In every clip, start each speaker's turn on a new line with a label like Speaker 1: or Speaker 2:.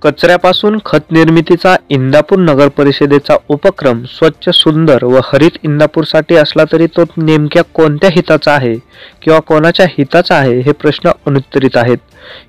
Speaker 1: कचऱ्यापासून खत निर्मितीचा इंदापूर नगर परिषदेचा उपक्रम स्वच्छ, सुंदर व हरित इंदापूरसाठी असला तरी तो नेमक्या कोणत्या हिताचा आहे किंवा कोणाच्या हिताचा आहे हे प्रश्न अनुत्तरित आहेत।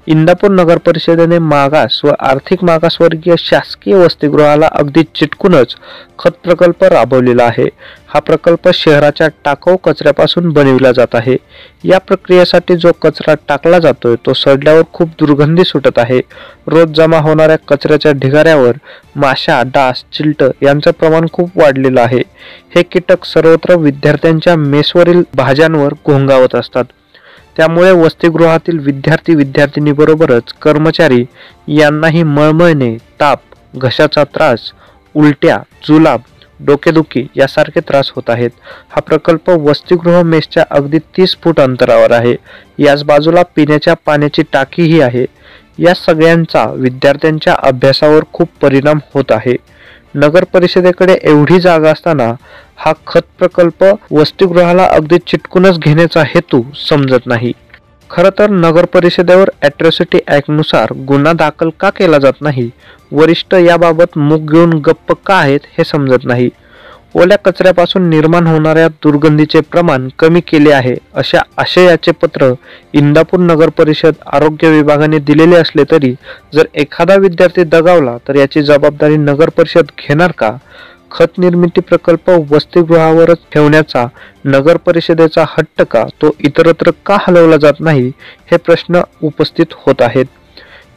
Speaker 1: इंदापूर नगर परिषदेने मागास व आर्थिक मागासवर्गीय शासकीय वसतिगृहाला अगदी चिटकूनच खत प्रकल्प राबवलेला आहे। हा प्रकल्प शहराच्या टाकाऊ कचऱ्यापासून बनविला जात आहे। या प्रक्रियेसाठी जो कचरा टाकला जातोय तो सडल्यावर खूप दुर्गंधी सुटत आहे। रोज जमा होणाऱ्या कचऱ्याच्या ढिगाऱ्यावर माशा, डास, चिलट यांचे प्रमाण खूप वाढलेलं आहे। हे कीटक सर्वत्र विद्यार्थ्यांच्या मेसवरील भाज्यांवर घोंगावत असतात। त्यामुळे वसतिगृहातील विद्यार्थी बरोबरच कर्मचारी यांनाही मळमळणे, ताप, घशाचा त्रास, उलट्या, जुलाब, डोकेदुखी यासारखे त्रास होत आहेत। हा प्रकल्प वसतिगृह मेसच्या अगदी 30 फूट अंतरावर आहे। याच बाजूला पिण्याच्या पाण्याची टाकीही आहे। या सगळ्यांचा विद्यार्थ्यांच्या अभ्यासावर खूप परिणाम होत आहे। नगर परिषदेकडे एवढी जागा असताना हा खत प्रकल्प वसतिगृहाला अगदी चिटकूनच घेण्याचा हेतू समजत नाही। खरं तर नगर परिषदेवर अॅट्रॉसिटी ॲक्टनुसार गुन्हा दाखल का केला जात नाही, वरिष्ठ याबाबत मूग घेऊन गप्प का आहेत हे समजत नाही। ओल्या कचऱ्यापासून निर्माण होणाऱ्या दुर्गंधीचे प्रमाण कमी केले आहे अशा आशयाचे पत्र इंदापूर नगर परिषद आरोग्य विभागाने दिलेले असले तरी जर एखादा विद्यार्थी दगावला तर याची जबाबदारी नगर परिषद घेणार का? खत निर्मिती प्रकल्प वसतिगृहावरच ठेवण्याचा नगर परिषदेचा हट्ट का तो इतरत्र का हलवला जात नाही हे प्रश्न उपस्थित होत आहेत।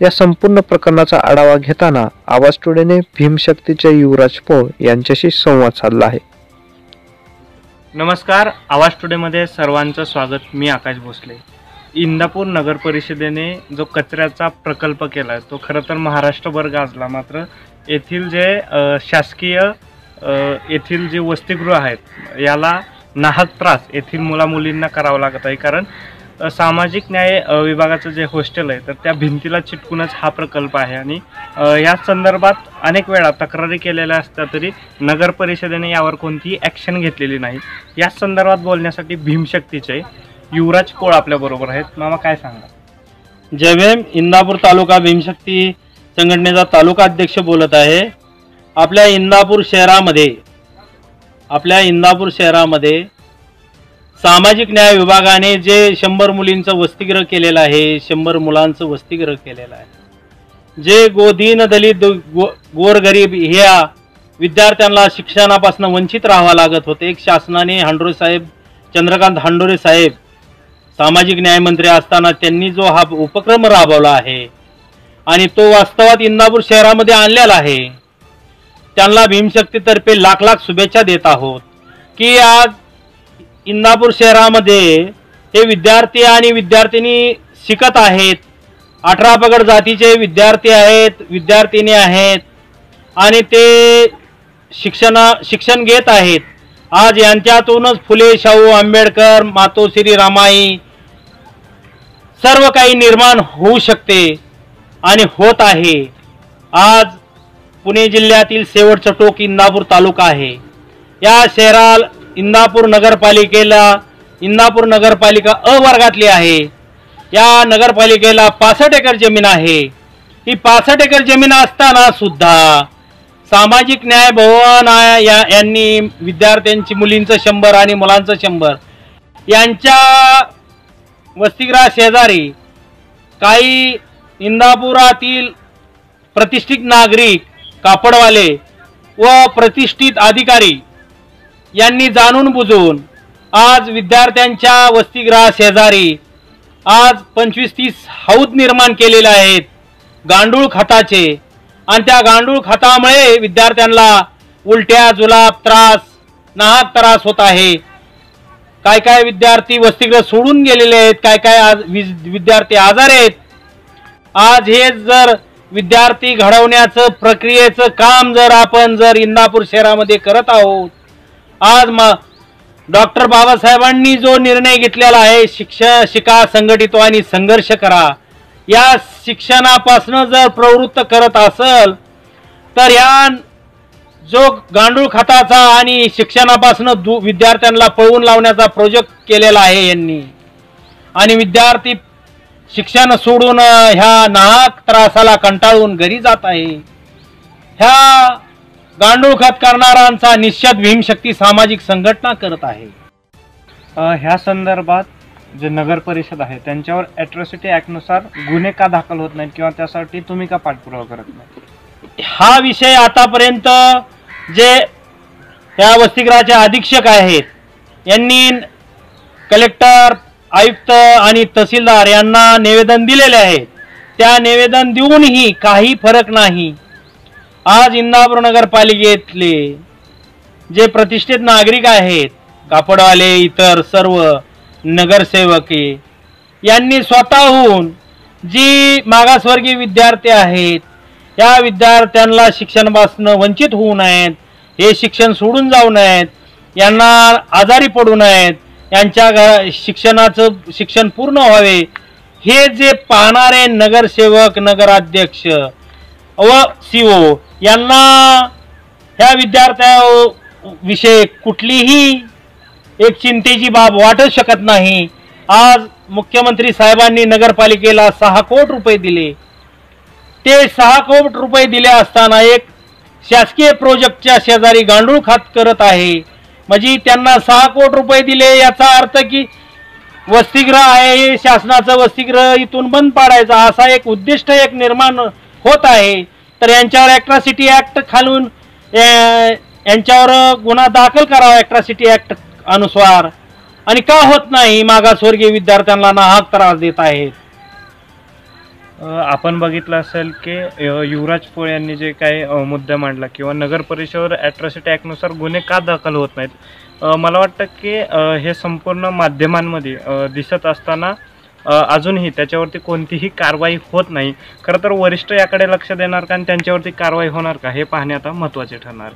Speaker 1: या संपूर्ण प्रकरणाचा आढावा घेताना आवाज टुडेने भीमशक्तीचे युवराज पोळ यांच्याशी संवाद साधला आहे।
Speaker 2: नमस्कार, आवाज टुडेमध्ये सर्वांचं स्वागत। मी आकाश भोसले। इंदापूर नगर परिषदेने जो कचऱ्याचा प्रकल्प केला तो खरं तर महाराष्ट्रभर गाजला, मात्र येथील जे शासकीय येथील जे वसतिगृह आहेत याला नाहक त्रास येथील मुलामुलींना करावा लागत आहे। कारण सामाजिक न्याय विभागाचं जे हॉस्टेल आहे तर त्या भिंतीला चिटकूनच हा प्रकल्प आहे आणि या संदर्भात अनेक वेळा तक्रारी केलेल्या असतात तरी नगर परिषदेने यावर कोणतीही ॲक्शन घेतलेली नाही। या संदर्भात बोलण्यासाठी भीमशक्तीचे युवराज पोळ आपल्याबरोबर आहेत। मामा, काय सांगा?
Speaker 3: जय भीम। इंदापूर तालुका भीमशक्ती संघटनेचा तालुका अध्यक्ष बोलत आहे। आपल्या इंदापूर शहरामध्ये सामाजिक न्याय विभागाने जे 100 मुलींचं वसतिगृह केलेलं आहे, 100 मुलांचं वसतिगृह केलेलं आहे। जे दीन दलित गोरगरीब ह्या विद्यार्थ्यांना शिक्षणापासून वंचित राहावं लागत होते, एक शासनाने चंद्रकांत हांडोरे साहेब सामाजिक न्याय मंत्री असताना त्यांनी जो हा उपक्रम राबवला आहे आणि तो वास्तवात इंदापूर शहरामध्ये आणलेला आहे, त्यांना भीमशक्तीतर्फे लाख लाख शुभेच्छा देत आहोत की आज इंदापूर शहरामध्ये हे विद्यार्थी आणि विद्यार्थिनी शिकत आहेत। 18 पगड जातीचे विद्यार्थी आहेत, विद्यार्थिनी आहेत आणि ते शिक्षण घेत आहेत। आज यांच्यातूनच फुले, शाहू आंबेडकर, मातोश्री रमाई सर्व काही निर्माण होऊ शकते आणि होत आहे। आज पुणे जिल्ह्यातील शेवटचं टोक इंदापूर तालुका आहे। या शहराला इंदापूर नगरपालिका अ वर्गातली आहे। या नगरपालिकेला 65 एकर जमीन आहे। ही 65 एकर जमीन असताना सुद्धा सामाजिक न्याय भवन यांनी विद्यार्थ्यांची मुलींचं 100 आणि मुलांचं 100 यांच्या वसतिगृहा शेजारी काही इंदापुरातील प्रतिष्ठित नागरिक, कापडवाले व प्रतिष्ठित अधिकारी यांनी जाणून बुजून आज विद्यार्थ्यांच्या वसतिगृहा शेजारी आज 25-30 हौद निर्माण केलेले आहेत गांडूळ खताचे, आणि त्या गांडूळ खतामुळे विद्यार्थ्यांना उलट्या, जुलाब, नाहक त्रास होत आहे। काय काय विद्यार्थी वसतिगृह सोडून गेलेले आहेत, काय आज विद्यार्थी आजारी आहेत। आज हे जर विद्यार्थी घडवण्याचं प्रक्रियेचं काम आपण इंदापूर शहरामध्ये करत आहोत, आज डॉक्टर बाबासाहेबांनी जो निर्णय घेतलेला आहे, शिका, संघटित आणि संघर्ष करा, या शिक्षणापासून जर प्रवृत्त करत असेल तर या जो गांडूळ खताचा आणि शिक्षणापासून विद्यार्थ्यांना पळवून लावण्याचा प्रोजेक्ट केलेला आहे यांनी, आणि विद्यार्थी शिक्षण सोडून ह्या नाहक त्रासाला कंटाळून घरी जात आहे। ह्या गांडूळ खत करणाऱ्यांचा निषेध भीमशक्ती सामाजिक संघटना करत आहे।
Speaker 2: ह्या संदर्भात जे नगर परिषद आहे त्यांच्यावर ॲट्रॉसिटी ॲक्टनुसार गुन्हे का दाखल होत नाहीत किंवा त्यासाठी तुम्ही का पाठपुरावा करत नाही?
Speaker 3: हा विषय आतापर्यंत जे या वसतिगृहाचे अधीक्षक आहेत यांनी कलेक्टर, आयुक्त आणि तहसीलदार यांना निवेदन दिलेले आहे। त्या निवेदन देऊनही काही फरक नाही। आज इंदापूर नगरपालिकेतले जे प्रतिष्ठित नागरिक आहेत, कापडवाले, इतर सर्व नगरसेवके यांनी स्वतःहून जी मागासवर्गीय विद्यार्थी आहेत या विद्यार्थ्यांना शिक्षणापासून वंचित होऊ नयेत, हे शिक्षण सोडून जाऊ नयेत, यांना आजारी पडू नयेत, यांच्या शिक्षणाचं शिक्षण पूर्ण व्हावे हे जे पाहणारे नगरसेवक, नगराध्यक्ष व CO यांना ह्या विद्यार्थ्याविषयी कुठलीही एक चिंतेची बाब वाटू शकत नाही। आज मुख्यमंत्री साहेबांनी नगरपालिकेला 6 कोटी रुपये दिले। ते 6 कोटी रुपये दिले असताना एक शासकीय प्रोजेक्टच्या शेजारी गांडूळ खत करत आहे। म्हणजे त्यांना 6 कोटी रुपये दिले याचा अर्थ की वसतिगृह आहे, शासनाचं वसतिगृह इथून बंद पाडायचा असा एक उद्दिष्ट एक निर्माण होत आहे। तर यांच्यावर ॲट्रॉसिटी ॲक्ट खालून यांच्यावर गुन्हा दाखल करावा ॲट्रॉसिटी ॲक्ट अनुसार। आणि का होत नाही? मागासवर्गीय विद्यार्थ्यांना नाहक त्रास देत आहेत।
Speaker 2: आपण बघितलं असेल की युवराज पोळ यांनी जे काही मुद्दा मांडला किंवा नगर परिषदेवर ॲट्रॉसिटी ॲक्टनुसार गुन्हे का दाखल होत नाहीत, मला वाटतं की हे संपूर्ण माध्यमांमध्ये दिसत असताना अजूनही त्याच्यावरती कोणतीही कारवाई होत नाही। खरं तर वरिष्ठ याकडे लक्ष देणार का आणि त्यांच्यावरती कारवाई होणार का हे पाहणे आता महत्त्वाचे ठरणार।